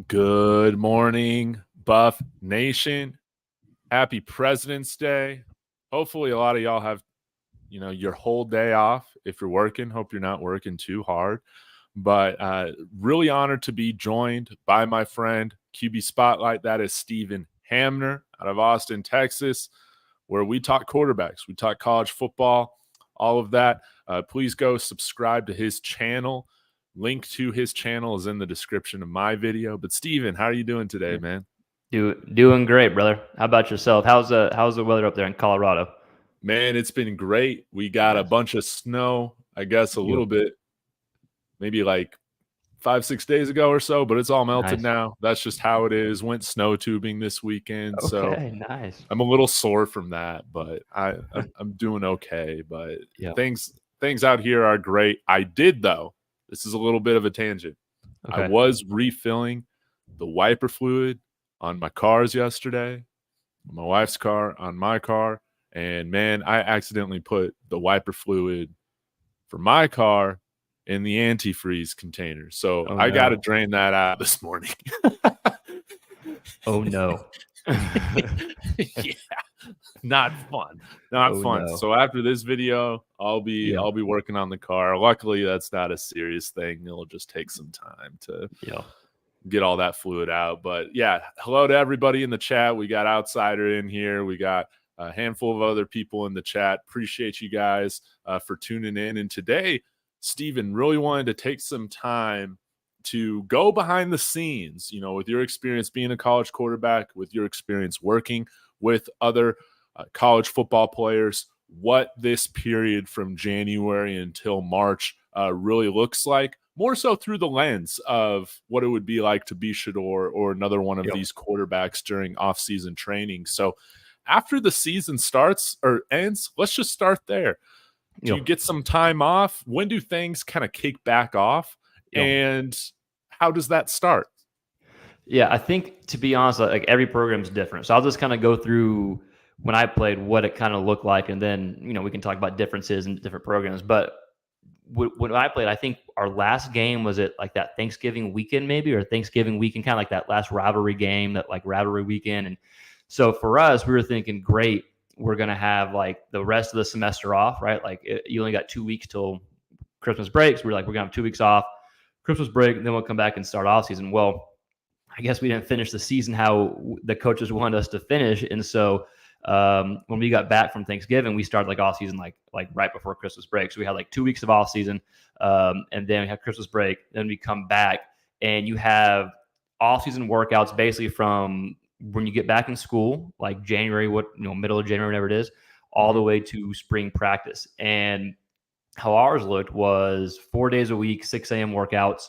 Good morning, Buff Nation. Happy President's Day. Hopefully a lot of y'all have, your whole day off. If you're working, hope you're not working too hard. But really honored to be joined by my friend, QB Spotlight. That is Steven Hamner out of Austin, Texas, where we talk quarterbacks. We talk college football, all of that. Please go subscribe to his channel. Link to his channel is in the description of my video. But Steven, how are you doing today, man? Doing great, brother. How about yourself? How's the weather up there in Colorado? Man, it's been great. We got a bunch of snow, I guess a little bit, maybe like 5-6 days ago or so, but it's all melted now. That's just how it is. Went snow tubing this weekend, so nice. I'm a little sore from that, but I'm doing okay. But things out here are great. I did though. This is a little bit of a tangent. I was refilling the wiper fluid on my cars yesterday, my wife's car, on my car, and man, I accidentally put the wiper fluid for my car in the antifreeze container. So I got to drain that out this morning. Oh no. Yeah. Not fun. Not fun. No. So after this video, I'll be working on the car. Luckily, that's not a serious thing. It'll just take some time to get all that fluid out. But yeah, hello to everybody in the chat. We got Outsider in here. We got a handful of other people in the chat. Appreciate you guys for tuning in. And today, Steven, really wanted to take some time to go behind the scenes, with your experience being a college quarterback, with your experience working with other college football players, what this period from January until March really looks like, more so through the lens of what it would be like to be Shedeur or another one of these quarterbacks during offseason training. So after the season starts or ends, let's just start there. Do you get some time off? When do things kind of kick back off? And how does that start? Yeah, I think, to be honest, like every program is different. So I'll just kind of go through when I played what it kind of looked like, and then we can talk about differences in different programs. But when I played, I think our last game was at like that Thanksgiving weekend, maybe, or Thanksgiving weekend, kind of like that last rivalry game, that like rivalry weekend. And so for us, we were thinking, great, we're gonna have like the rest of the semester off, right? Like you only got 2 weeks till Christmas break, so we're like, we're gonna have 2 weeks off, Christmas break, and then we'll come back and start off season. Well, I guess we didn't finish the season how the coaches wanted us to finish, and so when we got back from Thanksgiving, we started like off season like right before Christmas break. So we had like 2 weeks of off season, and then we had Christmas break. Then we come back, and you have off season workouts basically from when you get back in school, like January, middle of January, whatever it is, all the way to spring practice. And how ours looked was 4 days a week, 6 a.m. workouts.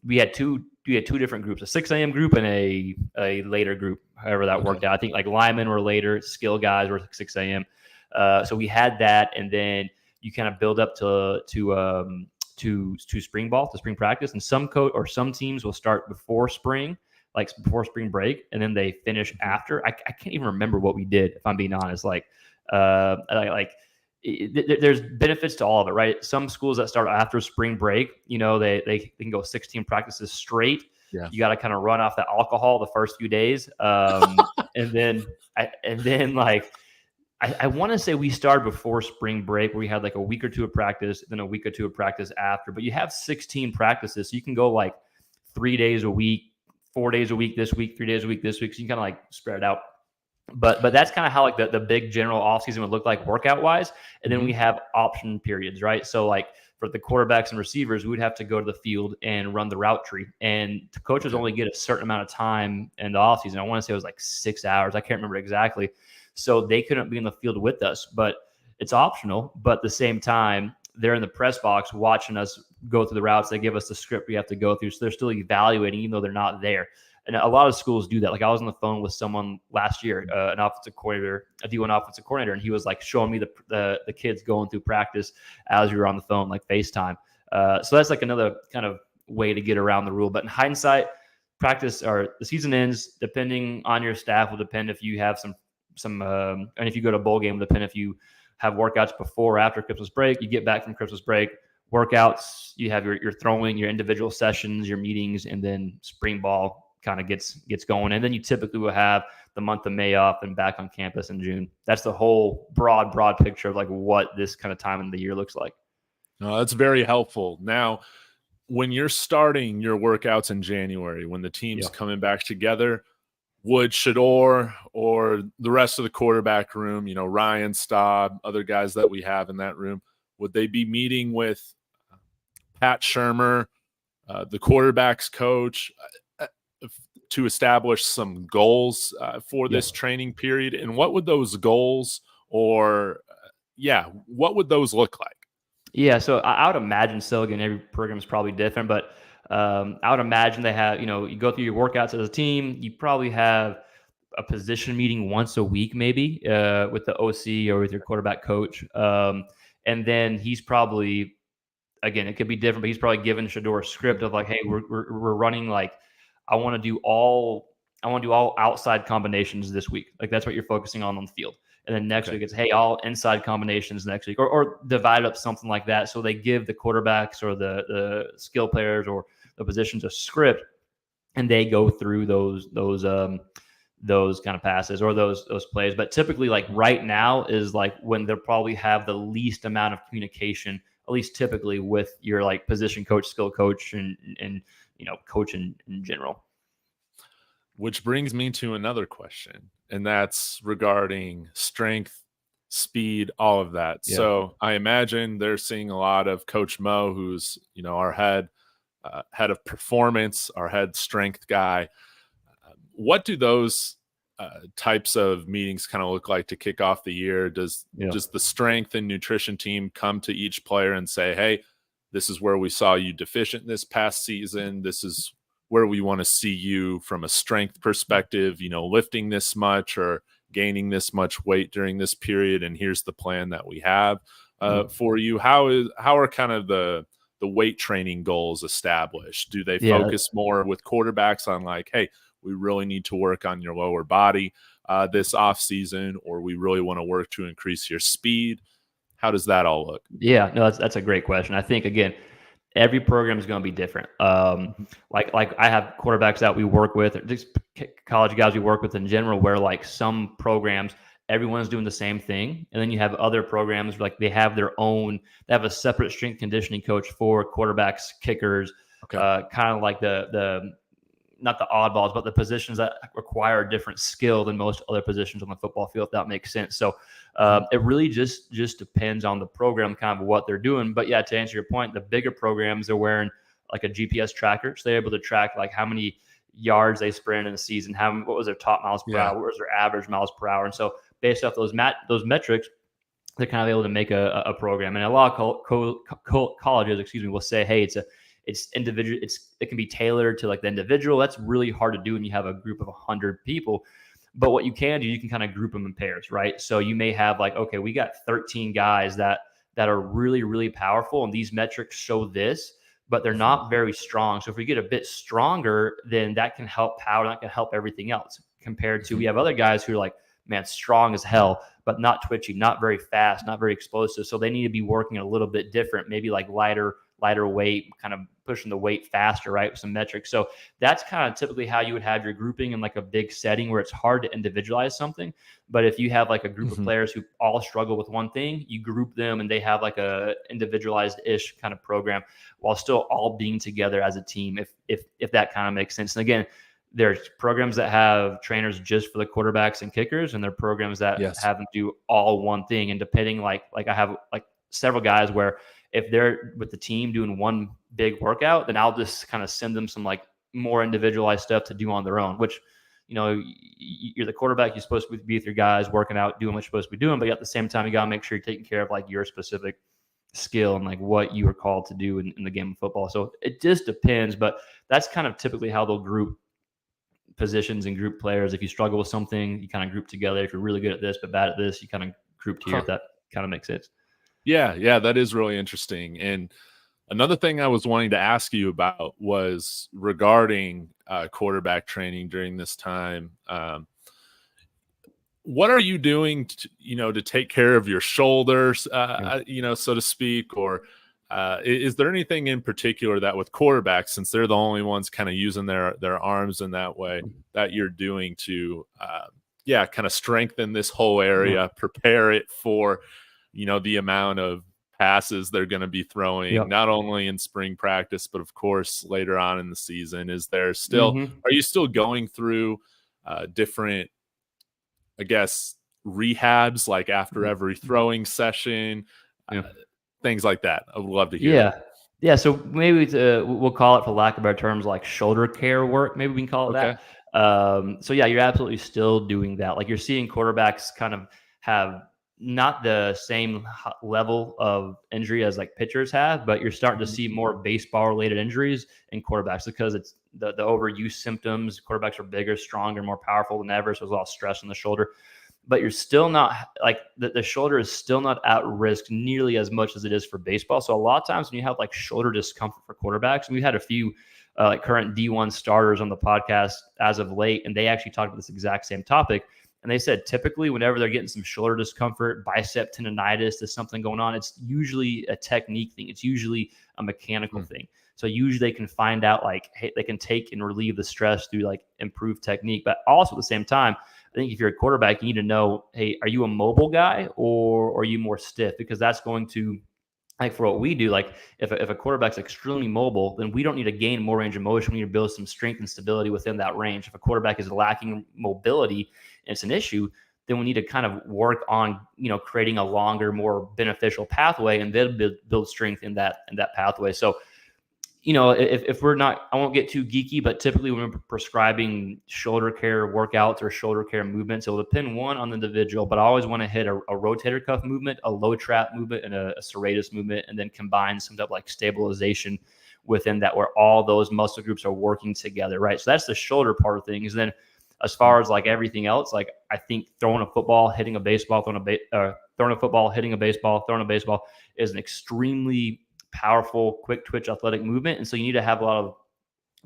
We had two different groups, a 6 a.m. group and a later group, however that worked out. I think like linemen were later, skill guys were 6 a.m. So we had that, and then you kind of build up to spring ball, to spring practice. And some teams will start before spring, like before spring break, and then they finish after. I can't even remember what we did, if I'm being honest. There's benefits to all of it, right? Some schools that start after spring break, they can go 16 practices straight. Yeah. You got to kind of run off the alcohol the first few days. and then I want to say we started before spring break, where we had like a week or two of practice, then a week or two of practice after. But you have 16 practices, so you can go like 3 days a week, 4 days a week this week, 3 days a week this week. So you can kind of like spread it out. But that's kind of how like the big general offseason would look like workout wise. And then we have option periods, right? So like for the quarterbacks and receivers, we would have to go to the field and run the route tree. And the coaches only get a certain amount of time in the offseason. I want to say it was like 6 hours. I can't remember exactly. So they couldn't be in the field with us, but it's optional. But at the same time, they're in the press box watching us go through the routes. They give us the script we have to go through. So they're still evaluating, even though they're not there. And a lot of schools do that. Like I was on the phone with someone last year, an offensive coordinator, a D1 offensive coordinator, and he was like showing me the kids going through practice as we were on the phone, like FaceTime. So that's like another kind of way to get around the rule. But in hindsight, practice or the season ends depending on your staff. Will depend if you have some and if you go to a bowl game, will depend if you have workouts before or after Christmas break. You get back from Christmas break, workouts, you have your throwing, your individual sessions, your meetings, and then spring ball kind of gets going. And then you typically will have the month of May off and back on campus in June. That's the whole broad picture of like what this kind of time of the year looks like. No, that's very helpful. Now, when you're starting your workouts in January, when the team's coming back together, would Shedeur or the rest of the quarterback room, Ryan Staub, other guys that we have in that room, would they be meeting with Pat Shermer, the quarterback's coach, to establish some goals for this training period? And what would those goals what would those look like? Yeah, so I would imagine so. Again, every program is probably different, but I would imagine they have, you go through your workouts as a team, you probably have a position meeting once a week, maybe with the OC or with your quarterback coach. And then he's probably, again, it could be different, but he's probably given Shedeur a script of like, hey, we're running like, I want to do all outside combinations this week. Like that's what you're focusing on the field. And then next week it's, hey, all inside combinations next week, or divide up something like that. So they give the quarterbacks or the skill players or the positions a script, and they go through those kind of passes or those plays. But typically, like right now is like when they'll probably have the least amount of communication, at least typically with your like position coach, skill coach, and coach in general. Which brings me to another question, and that's regarding strength, speed, all of that. Yeah. So I imagine they're seeing a lot of Coach Mo, who's, our head of performance, our head strength guy. What do those types of meetings kind of look like to kick off the year? Does the strength and nutrition team come to each player and say, hey, this is where we saw you deficient this past season. This is where we want to see you from a strength perspective, lifting this much or gaining this much weight during this period. And here's the plan that we have for you. How are kind of the weight training goals established? Do they focus more with quarterbacks on like, hey, we really need to work on your lower body this off season, or we really want to work to increase your speed? How does that all look? Yeah, no, that's a great question. I think, again, every program is going to be different. Like I have quarterbacks that we work with, or just college guys we work with in general, where like some programs, everyone's doing the same thing. And then you have other programs like they have a separate strength conditioning coach for quarterbacks, kickers, kind of like the not the oddballs, but the positions that require a different skill than most other positions on the football field, if that makes sense. So it really just depends on the program, kind of what they're doing. But yeah, to answer your point, the bigger programs are wearing like a GPS tracker. So they're able to track like how many yards they sprint in a season, what was their top miles per hour, what was their average miles per hour. And so based off those metrics, they're kind of able to make a program. And a lot of colleges, will say, hey, it's individual. It can be tailored to like the individual. That's really hard to do when you have a group of 100 people. But what you can do, you can kind of group them in pairs, right? So you may have like, okay, we got 13 guys that are really, really powerful, and these metrics show this, but they're not very strong. So if we get a bit stronger, then that can help power, that can help everything else. Compared to we have other guys who are like, man, strong as hell, but not twitchy, not very fast, not very explosive. So they need to be working a little bit different, maybe like lighter weight, kind of pushing the weight faster, right, with some metrics. So that's kind of typically how you would have your grouping in like a big setting where it's hard to individualize something. But if you have like a group of players who all struggle with one thing, you group them and they have like a individualized-ish kind of program while still all being together as a team, if that kind of makes sense. And again, there's programs that have trainers just for the quarterbacks and kickers, and there are programs that have them do all one thing. And depending, like I have like several guys where if they're with the team doing one big workout, then I'll just kind of send them some like more individualized stuff to do on their own, which, you're the quarterback. You're supposed to be with your guys working out, doing what you're supposed to be doing. But at the same time, you got to make sure you're taking care of like your specific skill and like what you were called to do in the game of football. So it just depends, but that's kind of typically how they'll group positions and group players. If you struggle with something, you kind of group together. If you're really good at this, but bad at this, you kind of group together. If that kind of makes sense. Yeah, that is really interesting. And another thing I was wanting to ask you about was regarding quarterback training during this time. What are you doing to take care of your shoulders, so to speak, or is there anything in particular that with quarterbacks, since they're the only ones kind of using their arms in that way, that you're doing to, kind of strengthen this whole area, prepare it for, the amount of passes they're going to be throwing, not only in spring practice, but of course later on in the season? Is there still, are you still going through different, I guess, rehabs, like after every throwing session? Things like that. I would love to hear. Yeah. So maybe we'll call it, for lack of better terms, like shoulder care work. Maybe we can call it that. So yeah, you're absolutely still doing that. Like, you're seeing quarterbacks kind of have not the same level of injury as like pitchers have, but you're starting to see more baseball related injuries in quarterbacks because it's the overuse symptoms. Quarterbacks are bigger, stronger, more powerful than ever. So there's a lot of stress on the shoulder. But you're still not, like, the shoulder is still not at risk nearly as much as it is for baseball. So a lot of times when you have like shoulder discomfort for quarterbacks, and we had a few like current D1 starters on the podcast as of late, and they actually talked about this exact same topic. And they said typically whenever they're getting some shoulder discomfort, bicep tendonitis, there's something going on, it's usually a technique thing. It's usually a mechanical thing. So usually they can find out, like, hey, they can take and relieve the stress through like improved technique. But also at the same time, I think if you're a quarterback, you need to know, hey, are you a mobile guy or are you more stiff? Because that's going to, like, for what we do, like if a quarterback's extremely mobile, then we don't need to gain more range of motion. We need to build some strength and stability within that range. If a quarterback is lacking mobility and it's an issue, then we need to kind of work on, creating a longer, more beneficial pathway, and then build strength in that pathway. So, if we're not, I won't get too geeky, but typically when we're prescribing shoulder care workouts or shoulder care movements, it'll depend, one, on the individual, but I always want to hit a rotator cuff movement, a low trap movement, and a serratus movement, and then combine some type of like stabilization within that, where all those muscle groups are working together, right? So that's the shoulder part of things. And then as far as like everything else, like I think throwing a football, hitting a baseball, throwing a football, hitting a baseball, throwing a baseball is an extremely powerful, quick twitch athletic movement. And so you need to have a lot of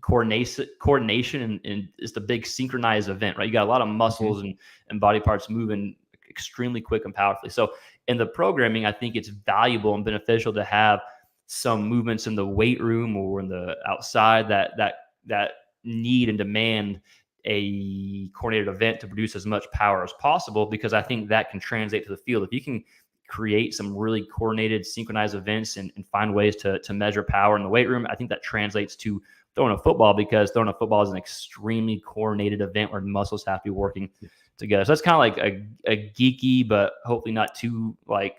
coordination and it's the big synchronized event, right? You got a lot of muscles and body parts moving extremely quick and powerfully. So in the programming, I think it's valuable and beneficial to have some movements in the weight room or in the outside that need and demand a coordinated event to produce as much power as possible, because I think that can translate to the field. If you can create some really coordinated, synchronized events and find ways to measure power in the weight room, I think that translates to throwing a football, because throwing a football is an extremely coordinated event where muscles have to be working together. So that's kind of like a geeky, but hopefully not too like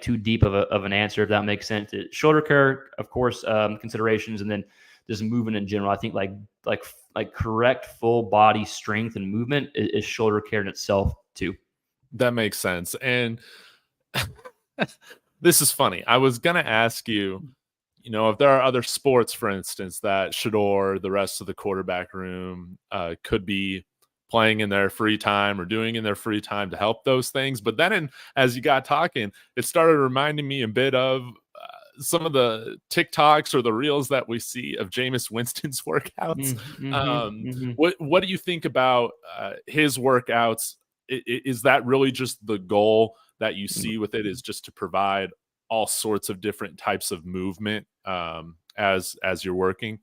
too deep of an answer, if that makes sense. Shoulder care, of course, considerations, and then just movement in general. I think like correct full body strength and movement is shoulder care in itself too. That makes sense. And this is funny. I was going to ask you, if there are other sports, for instance, that Shedeur, the rest of the quarterback room, could be playing in their free time or doing in their free time to help those things. But then as you got talking, it started reminding me a bit of some of the TikToks or the reels that we see of Jameis Winston's workouts. What do you think about his workouts? Is that really just the goal that you see with it, is just to provide all sorts of different types of movement as you're working?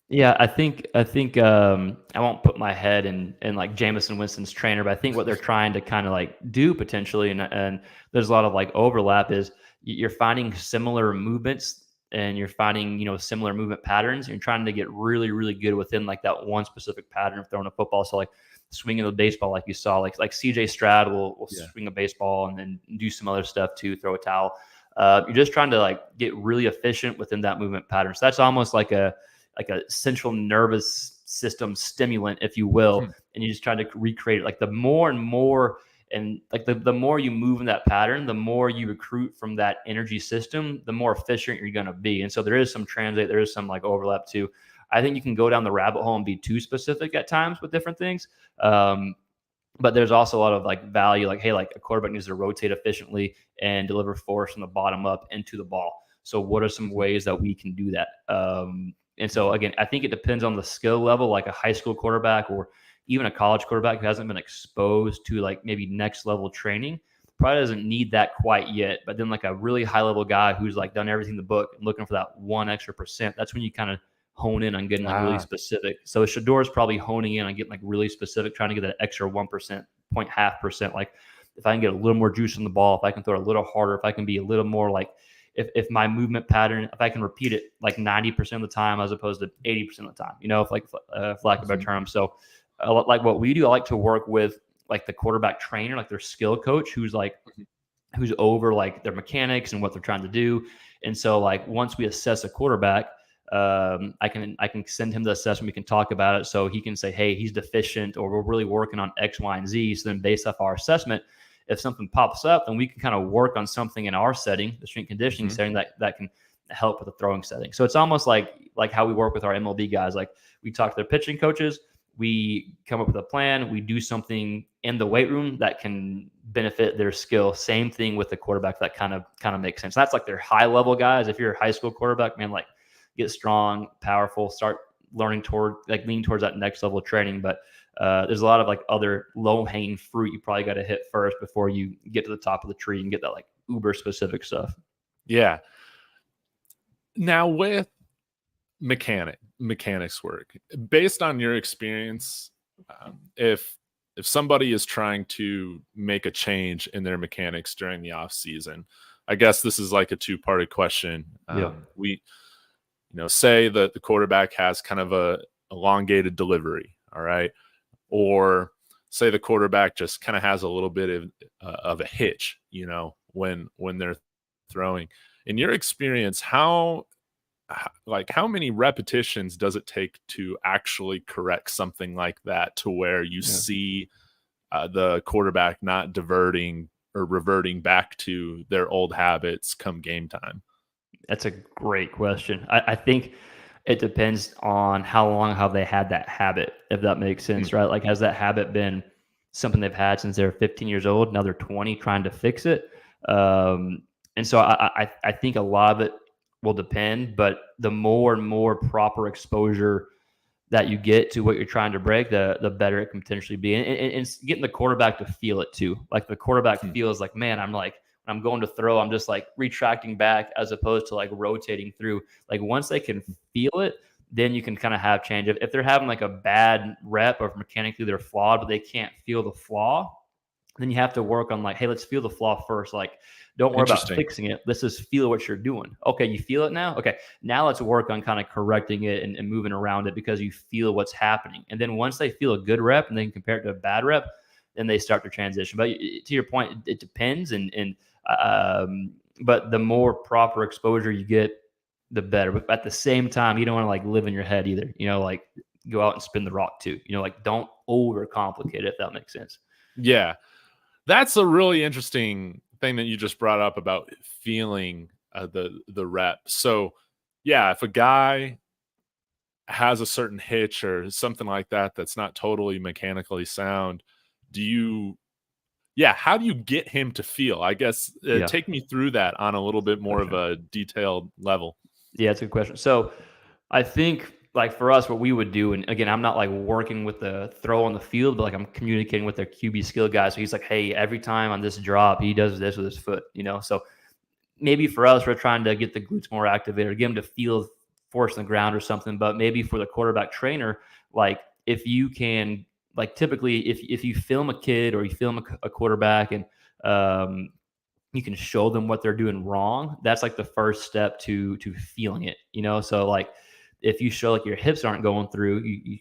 Yeah, I think I won't put my head in like Jameis Winston's trainer, but I think what they're trying to kind of like do potentially, and there's a lot of like overlap, is you're finding similar movements and you're finding, similar movement patterns. And you're trying to get really, really good within like that one specific pattern of throwing a football. So like swinging the baseball, like you saw, like CJ Stroud will swing a baseball and then do some other stuff too, throw a towel. You're just trying to like get really efficient within that movement pattern. So that's almost like a central nervous system stimulant, if you will. And you just try to recreate it. Like the more and more, and like the more you move in that pattern, the more you recruit from that energy system, the more efficient you're going to be. And so there is some translate, there is some like overlap too. I think you can go down the rabbit hole and be too specific at times with different things. But there's also a lot of like value, like, hey, like a quarterback needs to rotate efficiently and deliver force from the bottom up into the ball. So what are some ways that we can do that? And so again, I think it depends on the skill level, like a high school quarterback or even a college quarterback who hasn't been exposed to like maybe next level training. probably doesn't need that quite yet. But then like a really high level guy who's like done everything in the book and looking for that 1 extra %, that's when you kind of hone in on getting like really specific. So Shedeur is probably honing in on getting like really specific, trying to get that extra 1%, 0.5%. Like if I can get a little more juice on the ball, if I can throw it a little harder, if I can be a little more like, if my movement pattern, if I can repeat it like 90% of the time as opposed to 80% of the time, if like for lack of a better term. So like what we do, I like to work with like the quarterback trainer, like their skill coach, who's over like their mechanics and what they're trying to do. And so like once we assess a quarterback, I can send him the assessment. We can talk about it. So he can say, hey, he's deficient, or we're really working on X, Y, and Z. So then based off our assessment, if something pops up, then we can kind of work on something in our setting, the strength conditioning setting that can help with the throwing setting. So it's almost like how we work with our MLB guys. Like we talk to their pitching coaches, we come up with a plan, we do something in the weight room that can benefit their skill. Same thing with the quarterback. That kind of makes sense. That's like their high level guys. If you're a high school quarterback, man, like get strong, powerful, start leaning towards that next level of training. But there's a lot of like other low hanging fruit you probably got to hit first before you get to the top of the tree and get that like uber specific stuff. Yeah. Now with mechanics work, based on your experience, if somebody is trying to make a change in their mechanics during the off season, I guess this is like a two-parted question. We, say that the quarterback has kind of a elongated delivery. All right. Or say the quarterback just kind of has a little bit of a hitch, when they're throwing. In your experience, how many repetitions does it take to actually correct something like that to where you see the quarterback not diverting or reverting back to their old habits come game time? That's a great question. I think it depends on how long have they had that habit, if that makes sense, right? Like, has that habit been something they've had since they're 15 years old, now they're 20 trying to fix it? And so I think a lot of it will depend, but the more and more proper exposure that you get to what you're trying to break, the better it can potentially be. And getting the quarterback to feel it too. Like the quarterback feels like, man, I'm going to throw, I'm just like retracting back as opposed to like rotating through. Like once they can feel it, then you can kind of have change. If they're having like a bad rep or mechanically they're flawed, but they can't feel the flaw, then you have to work on like, hey, let's feel the flaw first. Like, don't worry about fixing it. Let's just feel what you're doing. Okay, you feel it now? Okay, now let's work on kind of correcting it and moving around it because you feel what's happening. And then once they feel a good rep and they can compare it to a bad rep, then they start to transition. But to your point, it depends. But the more proper exposure you get, the better. But at the same time, you don't want to like live in your head either. Like go out and spin the rock too. Like don't overcomplicate it, if that makes sense. Yeah. That's a really interesting thing that you just brought up about feeling the rep. So yeah, if a guy has a certain hitch or something like that that's not totally mechanically sound, how do you get him to feel? I guess take me through that on a little bit more of a detailed level. Yeah, it's a good question. So I think like for us, what we would do, and again, I'm not like working with the throw on the field, but like I'm communicating with their QB skill guy. So he's like, hey, every time on this drop, he does this with his foot, So maybe for us, we're trying to get the glutes more activated, get him to feel force on the ground or something. But maybe for the quarterback trainer, like if you can, like typically if you film a kid or you film a quarterback and you can show them what they're doing wrong, that's like the first step to feeling it, So like, if you show like your hips aren't going through, you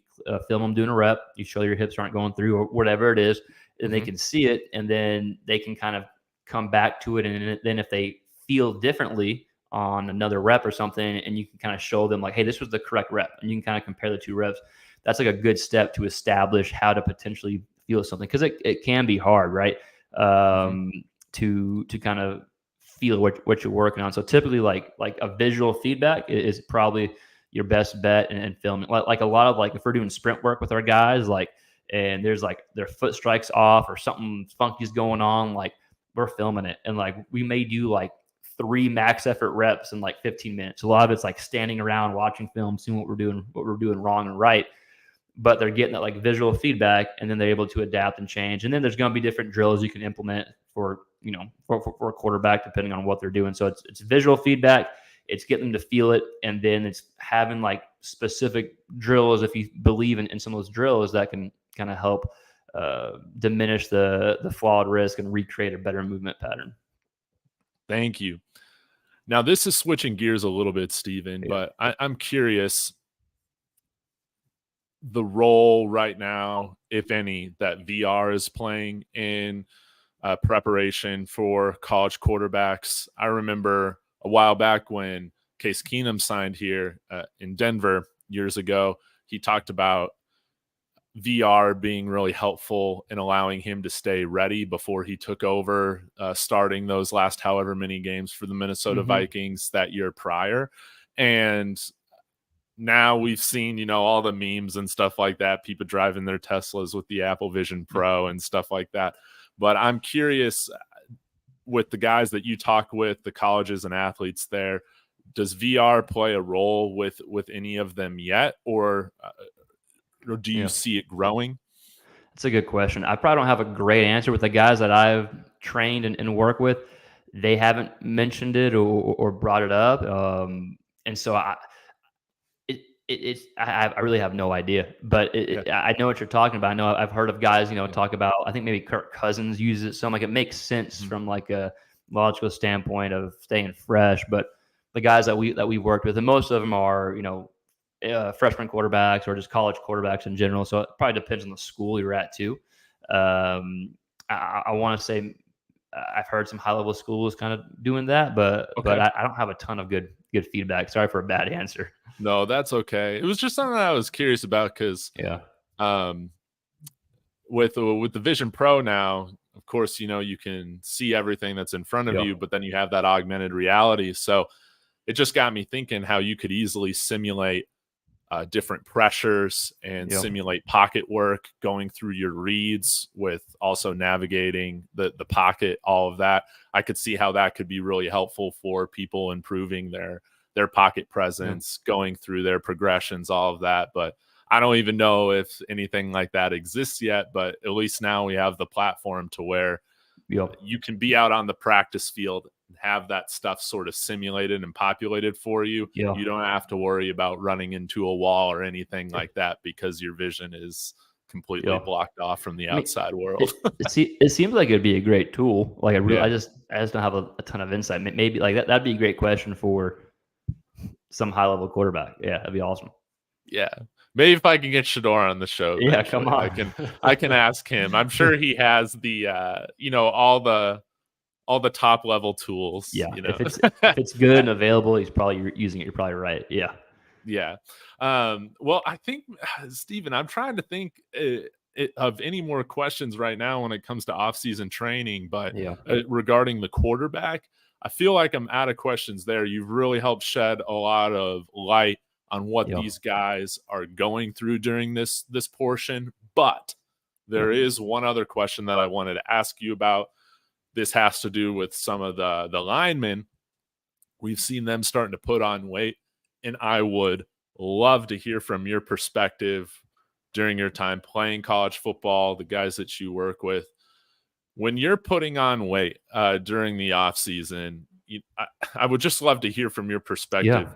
film them doing a rep, you show your hips aren't going through or whatever it is, and they can see it, and then they can kind of come back to it. And then if they feel differently on another rep or something, and you can kind of show them like, hey, this was the correct rep, and you can kind of compare the two reps. That's like a good step to establish how to potentially feel something, because it can be hard, right? To kind of feel what you're working on. So typically like a visual feedback is probably your best bet in filming. Like a lot of like, if we're doing sprint work with our guys, like, and there's like their foot strikes off or something funky is going on, like we're filming it. And like, we may do like 3 max effort reps in like 15 minutes. A lot of it's like standing around, watching film, seeing what we're doing wrong and right. But they're getting that like visual feedback, and then they're able to adapt and change. And then there's going to be different drills you can implement for for a quarterback, depending on what they're doing. So it's visual feedback. It's getting them to feel it, and then it's having like specific drills. If you believe in some of those drills, that can kind of help diminish the flawed risk and recreate a better movement pattern. Thank you. Now, this is switching gears a little bit, Steven, but I'm curious the role right now, if any, that VR is playing in preparation for college quarterbacks. I remember a while back when Case Keenum signed here in Denver years ago, he talked about VR being really helpful in allowing him to stay ready before he took over starting those last however many games for the Minnesota Vikings that year prior. And now we've seen, all the memes and stuff like that, people driving their Teslas with the Apple Vision Pro and stuff like that. But I'm curious, with the guys that you talk with, the colleges and athletes there, does VR play a role with any of them yet, or do you see it growing? That's a good question. I probably don't have a great answer. With the guys that I've trained and work with, they haven't mentioned it or brought it up, and so I really have no idea. But I know what you're talking about. I know I've heard of guys, talk about. I think maybe Kirk Cousins uses it. So I'm like, it makes sense from like a logical standpoint of staying fresh. But the guys that we worked with, and most of them are, freshman quarterbacks or just college quarterbacks in general. So it probably depends on the school you're at too. I want to say I've heard some high level schools kind of doing that, but I don't have a ton of good feedback. Sorry for a bad answer. No, that's okay. It was just something I was curious about because with the Vision Pro now, of course, you can see everything that's in front of you, but then you have that augmented reality. So it just got me thinking how you could easily simulate different pressures and simulate pocket work, going through your reads with also navigating the pocket, all of that. I could see how that could be really helpful for people improving their pocket presence, going through their progressions, all of that. But I don't even know if anything like that exists yet, but at least now we have the platform to where you can be out on the practice field and have that stuff sort of simulated and populated for you. You don't have to worry about running into a wall or anything like that because your vision is completely blocked off from the outside world. It seems like it'd be a great tool. Like I just don't have a ton of insight. Maybe like that'd be a great question for some high level quarterback. Yeah, that'd be awesome. Yeah. Maybe if I can get Shedeur on the show. Yeah, come on. I can ask him. I'm sure he has the all the top level tools. Yeah. If it's good and available, he's probably using it. You're probably right. Yeah. Yeah. Well, I think, Steven, I'm trying to think of any more questions right now when it comes to off-season training, but regarding the quarterback, I feel like I'm out of questions there. You've really helped shed a lot of light on what these guys are going through during this portion. But there is one other question that I wanted to ask you about. This has to do with some of the linemen. We've seen them starting to put on weight, and I would love to hear from your perspective during your time playing college football, the guys that you work with. When you're putting on weight during the off season, I would just love to hear from your perspective.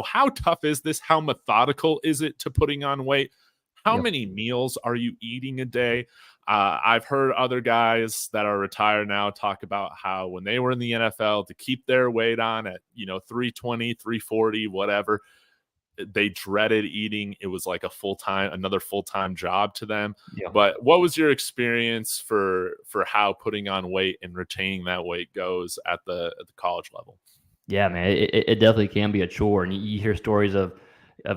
How tough is this? How methodical is it to putting on weight? How many meals are you eating a day? I've heard other guys that are retired now talk about how when they were in the NFL, to keep their weight on at 320, 340, whatever, they dreaded eating. It was like another full-time job to them. But what was your experience for how putting on weight and retaining that weight goes at the college level? Yeah, man, it definitely can be a chore. And you hear stories of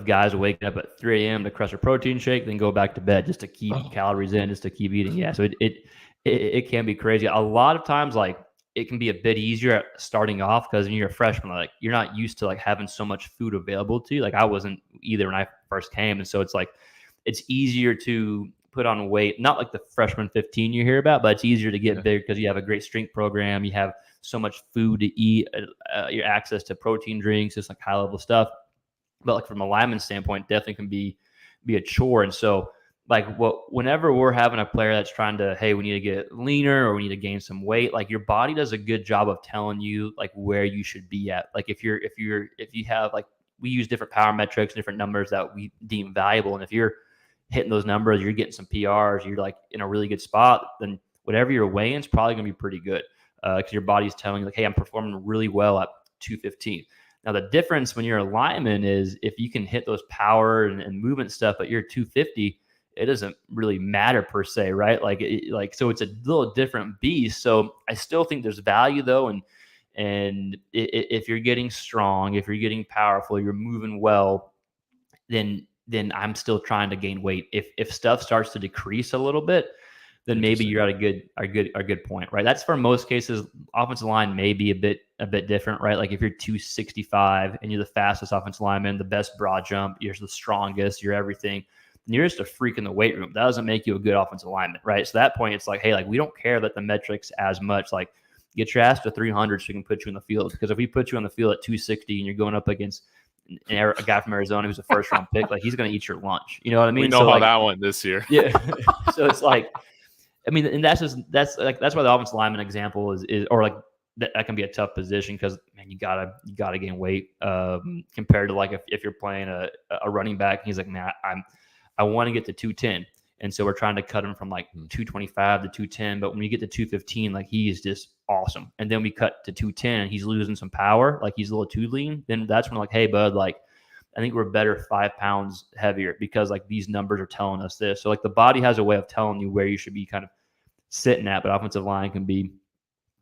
guys waking up at 3 a.m. to crush a protein shake, then go back to bed just to keep calories in, just to keep eating. Yeah, so it can be crazy. A lot of times, like, it can be a bit easier at starting off because when you're a freshman, like, you're not used to like having so much food available to you. Like, I wasn't either when I first came, and so it's like it's easier to put on weight. Not like the freshman 15 you hear about, but it's easier to get big because you have a great strength program. You have so much food to eat. Your access to protein drinks, just like high level stuff. But like from a lineman standpoint, definitely can be a chore. And so whenever we're having a player that's trying to, hey, we need to get leaner or we need to gain some weight, like your body does a good job of telling you like where you should be at. Like if you have like, we use different power metrics, different numbers that we deem valuable. And if you're hitting those numbers, you're getting some PRs, you're like in a really good spot, then whatever you're weighing is probably going to be pretty good. Because your body's telling you like, hey, I'm performing really well at 215. Now, the difference when you're a lineman is if you can hit those power and movement stuff, but you're 250, it doesn't really matter per se, right? So it's a little different beast. So I still think there's value though. And if you're getting strong, if you're getting powerful, you're moving well, then I'm still trying to gain weight. If stuff starts to decrease a little bit, then maybe you're at a good point, right? That's for most cases. Offensive line may be a bit different, right? Like if you're 265 and you're the fastest offensive lineman, the best broad jump, you're the strongest, you're everything, and you're just a freak in the weight room. That doesn't make you a good offensive lineman, right? So at that point, it's like, hey, like we don't care about the metrics as much. Like get your ass to 300 so we can put you in the field. Because if we put you on the field at 260 and you're going up against a guy from Arizona who's a first round pick, like he's going to eat your lunch. You know what I mean? We know how that went this year. Yeah. So it's like, I mean, and that's why the offensive lineman example is or like that can be a tough position because man, you gotta gain weight compared to like if you're playing a running back. He's like, man, I want to get to 210, and so we're trying to cut him from like 225 to 210. But when you get to 215, like he is just awesome, and then we cut to 210, and he's losing some power, like he's a little too lean. Then that's when like, hey, bud, like I think we're better 5 pounds heavier because like these numbers are telling us this. So like the body has a way of telling you where you should be kind of sitting at, but offensive line can be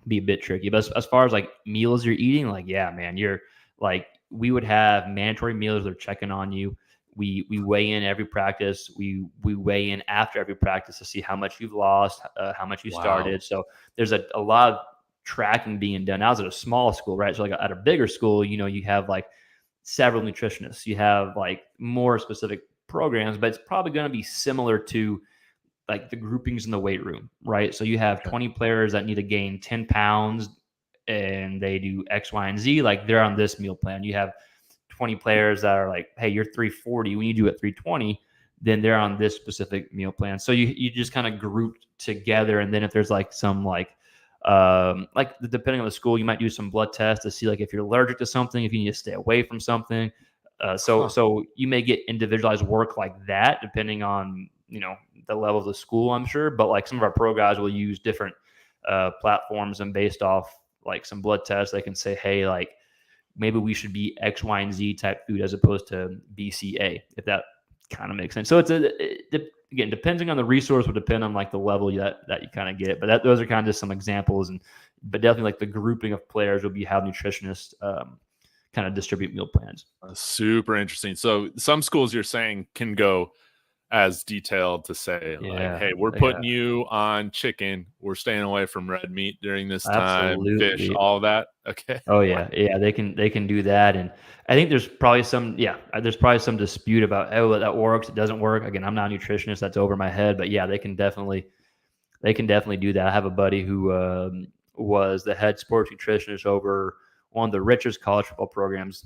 a bit tricky. But as far as like meals you're eating, like, yeah, man, you're like, we would have mandatory meals. They're checking on you. We weigh in every practice. We weigh in after every practice to see how much you've lost, how much you started. So there's a lot of tracking being done. I was at a small school, right? So like at a bigger school, you know, you have like several nutritionists, you have like more specific programs, but it's probably going to be similar to like the groupings in the weight room, right? So you have 20 players that need to gain 10 pounds and they do X, Y, and Z. Like they're on this meal plan. You have 20 players that are like, hey, you're 340. When you do it 320, then they're on this specific meal plan. So you just kind of group together. And then if there's like some depending on the school, you might do some blood tests to see like if you're allergic to something, if you need to stay away from something. So you may get individualized work like that, depending on, you know, the level of the school, I'm sure. But like some of our pro guys will use different platforms, and based off like some blood tests, they can say, hey, like maybe we should be X, Y, and Z type food as opposed to BCA, if that kind of makes sense. So again, depending on the resource will depend on like the level that you kind of get. But those are kind of just some examples, but definitely like the grouping of players will be how nutritionists kind of distribute meal plans. Super interesting. So some schools you're saying can go as detailed to say like, hey, we're putting you on chicken, we're staying away from red meat during this time, fish, all that. Okay. Oh yeah, they can do that. And I think there's probably some dispute about, oh, that works, it doesn't work. Again, I'm not a nutritionist, that's over my head, but yeah, they can definitely do that. I have a buddy who was the head sports nutritionist over one of the richest college football programs.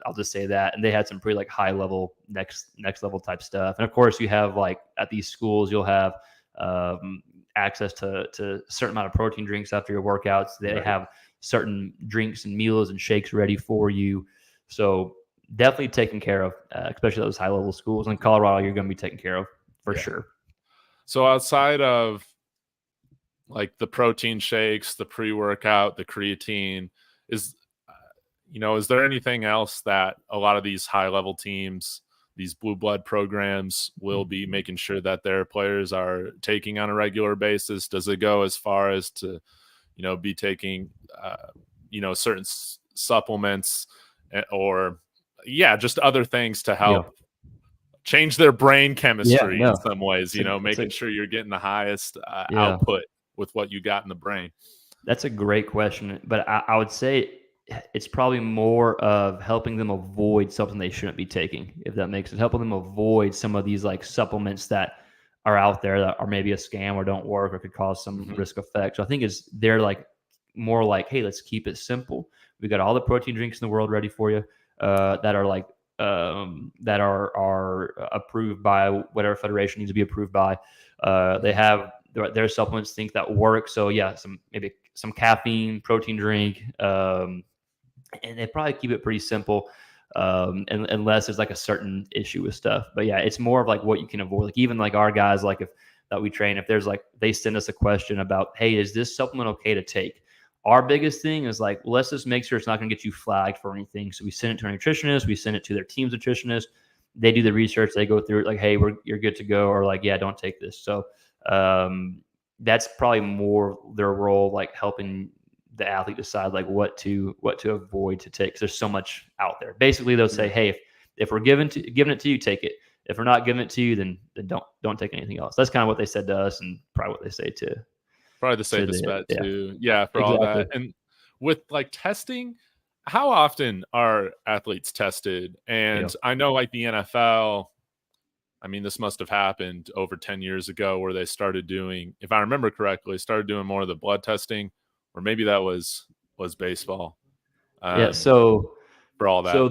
I'll just say that. And they had some pretty like high level, next level type stuff. And of course you have like at these schools, you'll have access to a certain amount of protein drinks after your workouts. They have certain drinks and meals and shakes ready for you. So definitely taken care of, especially those high level schools. In Colorado, you're going to be taken care of for sure. So outside of like the protein shakes, the pre-workout, the creatine, is there anything else that a lot of these high level teams, these blue blood programs, will be making sure that their players are taking on a regular basis? Does it go as far as to, be taking, certain supplements or just other things to help change their brain chemistry in some ways, making sure you're getting the highest output with what you got in the brain? That's a great question, but I would say it's probably more of helping them avoid something they shouldn't be taking, if that makes sense. Helping them avoid some of these like supplements that are out there that are maybe a scam or don't work or could cause some risk effect. So I think they're like more like, hey, let's keep it simple. We got all the protein drinks in the world ready for you that are like that are approved by whatever federation needs to be approved by. They have their supplements think that work. So yeah, maybe some caffeine, protein drink, and they probably keep it pretty simple. Unless there's like a certain issue with stuff. But yeah, it's more of like what you can avoid. Like even like our guys, like if that we train, if there's like they send us a question about, hey, is this supplement okay to take? Our biggest thing is like, well, let's just make sure it's not going to get you flagged for anything. So we send it to our nutritionist, we send it to their team's nutritionist. They do the research, they go through it, like, hey, you're good to go, or like, yeah, don't take this. So that's probably more their role, like helping the athlete decide like what to avoid to take. 'Cause there's so much out there. Basically, they'll say, hey, if we're giving it to you, take it. If we're not giving it to you, then don't take anything else. That's kind of what they said to us, and probably what they say to. Probably the safest bet too. Yeah, for all that. And with like testing, how often are athletes tested? And I know like the NFL, I mean, this must have happened over 10 years ago where they started doing, if I remember correctly, started doing more of the blood testing, or maybe that was baseball. So for all that. So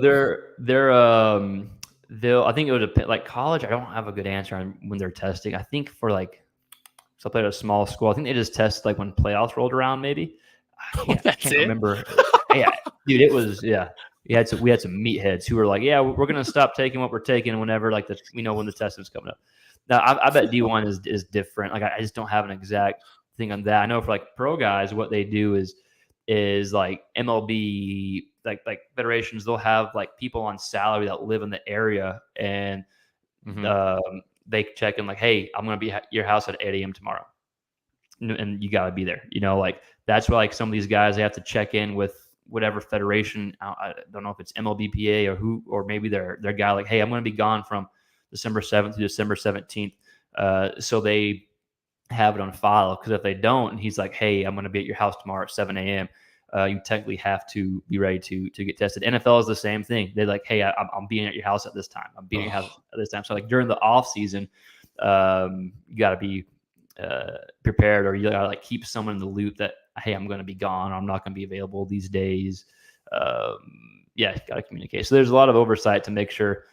they'll I think it would depend. Like college, I don't have a good answer on when they're testing. I think for like, so I played at a small school. I think they just test like when playoffs rolled around, maybe. I can't remember. Yeah, dude, it was We had some meatheads who were like, yeah, we're gonna stop taking what we're taking whenever like we know when the test is coming up. Now I bet D1 is different. Like I just don't have an exact thing on that. I know for like pro guys, what they do is like MLB, like federations, they'll have like people on salary that live in the area, and they check in like, hey, I'm going to be at your house at 8 a.m. tomorrow. And you got to be there. Like that's why like some of these guys, they have to check in with whatever federation. I don't know if it's MLBPA or maybe their guy like, hey, I'm going to be gone from December 7th to December 17th. So they have it on file, because if they don't, and he's like, hey, I'm going to be at your house tomorrow at 7 a.m., you technically have to be ready to get tested. NFL is the same thing. They're like, hey, I'm being at your house at this time. I'm being at your house at this time. So like during the off season, you got to be prepared, or you got to like keep someone in the loop that, hey, I'm going to be gone, or I'm not going to be available these days. You got to communicate. So there's a lot of oversight to make sure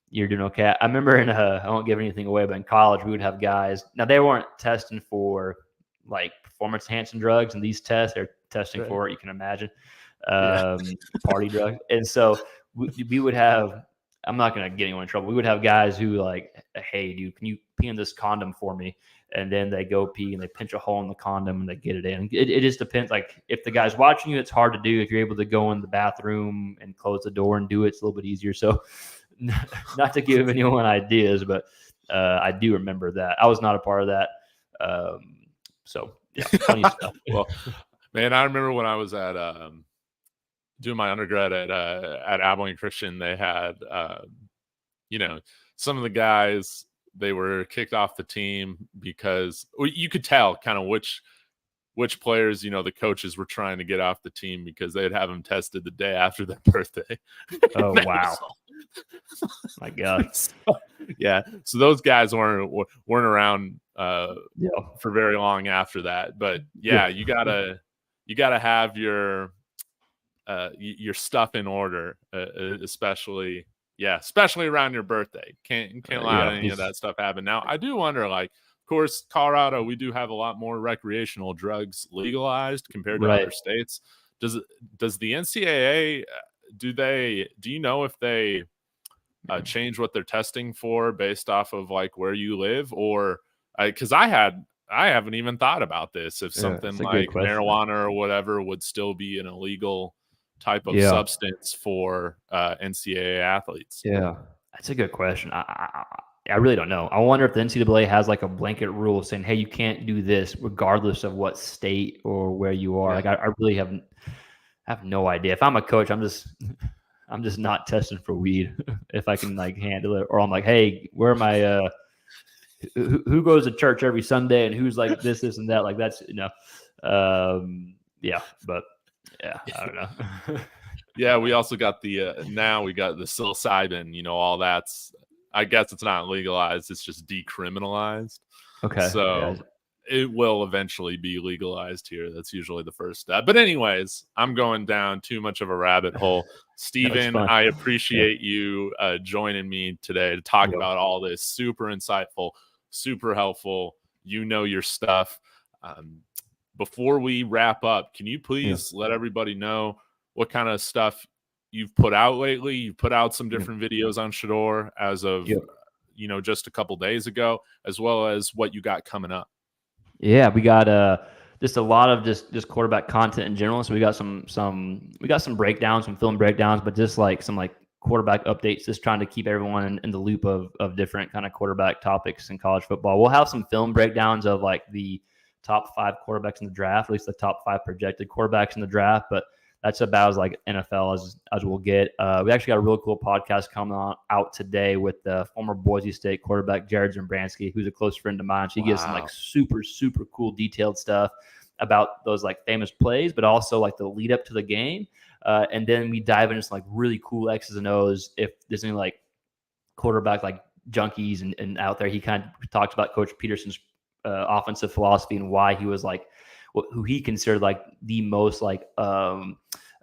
you're doing okay. I remember I won't give anything away, but in college we would have guys. Now they weren't testing for like performance enhancing drugs, and these tests they're testing for, you can imagine, party drugs. And so we would have, I'm not going to get anyone in trouble. We would have guys who like, hey, dude, can you pee in this condom for me? And then they go pee and they pinch a hole in the condom and they get it in. It just depends. Like if the guy's watching you, it's hard to do. If you're able to go in the bathroom and close the door and do it, it's a little bit easier. So not to give anyone ideas, but I do remember that. I was not a part of that. So yeah, funny stuff. Well, man, I remember when I was at doing my undergrad at Abilene Christian, they had some of the guys, they were kicked off the team because you could tell kind of which players, the coaches were trying to get off the team because they'd have them tested the day after their birthday. Oh, wow. My God. So those guys weren't around for very long after that. But you gotta have your stuff in order, especially around your birthday. Can't allow any of that stuff happen. Now I do wonder, like, of course, Colorado, we do have a lot more recreational drugs legalized compared to other states. Does the NCAA do you know if they change what they're testing for based off of like where you live, or because I haven't even thought about this, if something like marijuana or whatever would still be an illegal type of substance for NCAA athletes? Yeah, that's a good question. I really don't know. I wonder if the NCAA has like a blanket rule saying, hey, you can't do this regardless of what state or where you are. Like I really have no idea. If I'm a coach, I'm just not testing for weed if I can like handle it. Or I'm like, hey, where am I? Who goes to church every Sunday and who's like this and that? Like that's but I don't know. We also got now we got the psilocybin. All that's. I guess it's not legalized; it's just decriminalized. Okay. So it will eventually be legalized here. That's usually the first step. But anyways, I'm going down too much of a rabbit hole. Steven, I appreciate you joining me today to talk about all this. Super insightful, super helpful. You know your stuff. Before we wrap up, can you please let everybody know what kind of stuff you've put out lately? You've put out some different videos on Shedeur as of, just a couple days ago, as well as what you got coming up. Yeah, we got just a lot of just quarterback content in general. So we got some breakdowns, some film breakdowns, but just like some like quarterback updates, just trying to keep everyone in the loop of different kind of quarterback topics in college football. We'll have some film breakdowns of like the top 5 quarterbacks in the draft, at least the top 5 projected quarterbacks in the draft, but that's about as like NFL as we'll get. We actually got a really cool podcast coming out today with the former Boise State quarterback Jared Zambransky, who's a close friend of mine. She gives some like super, super cool detailed stuff about those like famous plays, but also like the lead up to the game. And then we dive into some like really cool X's and O's. If there's any like quarterback like junkies and out there, he kind of talks about Coach Peterson's offensive philosophy and why he was like who he considered like the most like one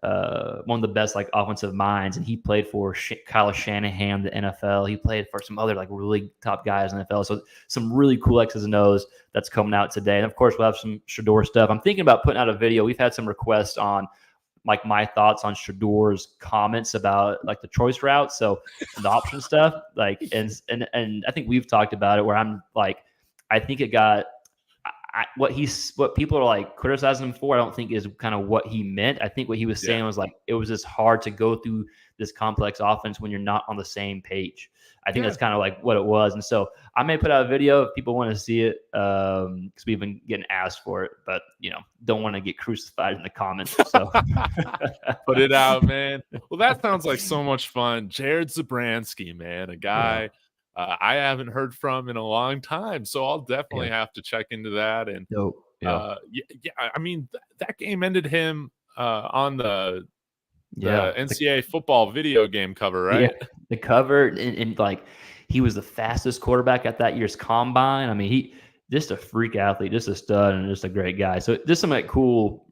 of the best like offensive minds, and he played for Kyle Shanahan, the NFL. He played for some other like really top guys in the NFL. So some really cool X's and O's that's coming out today. And of course, we'll have some Shedeur stuff. I'm thinking about putting out a video. We've had some requests on like my thoughts on Shedeur's comments about like the choice route, so the option stuff. Like and I think we've talked about it where I'm like, I think it got. What people are like criticizing him for, I don't think is kind of what he meant. I think what he was saying was like, it was just hard to go through this complex offense when you're not on the same page. I think that's kind of like what it was. And so I may put out a video if people want to see it, because we've been getting asked for it, but don't want to get crucified in the comments. So put it out, man. Well, that sounds like so much fun. Jared Zambransky, man, a guy I haven't heard from in a long time, so I'll definitely have to check into that. And I mean that game ended him on the NCAA football video game cover, right? Yeah, the cover, and like he was the fastest quarterback at that year's combine. I mean, he just a freak athlete, just a stud, and just a great guy. So just some like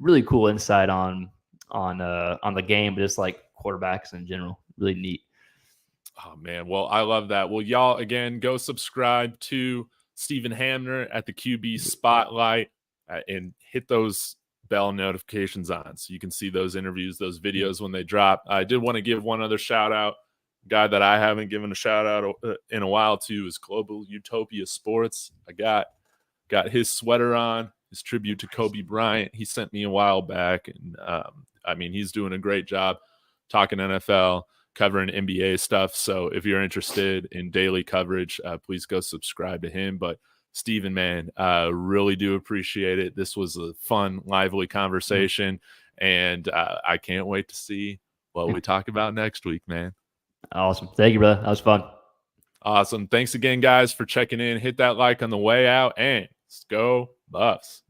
really cool insight on the game, but just like quarterbacks in general, really neat. Oh, man. Well, I love that. Well, y'all, again, go subscribe to Stephen Hamner at the QB Spotlight and hit those bell notifications on so you can see those interviews, those videos when they drop. I did want to give one other shout out. Guy that I haven't given a shout out in a while to is Global Utopia Sports. I got his sweater on, his tribute to Kobe Bryant. He sent me a while back. And I mean, he's doing a great job talking NFL, covering NBA stuff. So if you're interested in daily coverage, please go subscribe to him. But Stephen, man, really do appreciate it. This was a fun, lively conversation, and I can't wait to see what we talk about next week, man. Awesome. Thank you, brother. That was fun. Awesome. Thanks again, guys, for checking in. Hit that like on the way out, and let's go Buffs.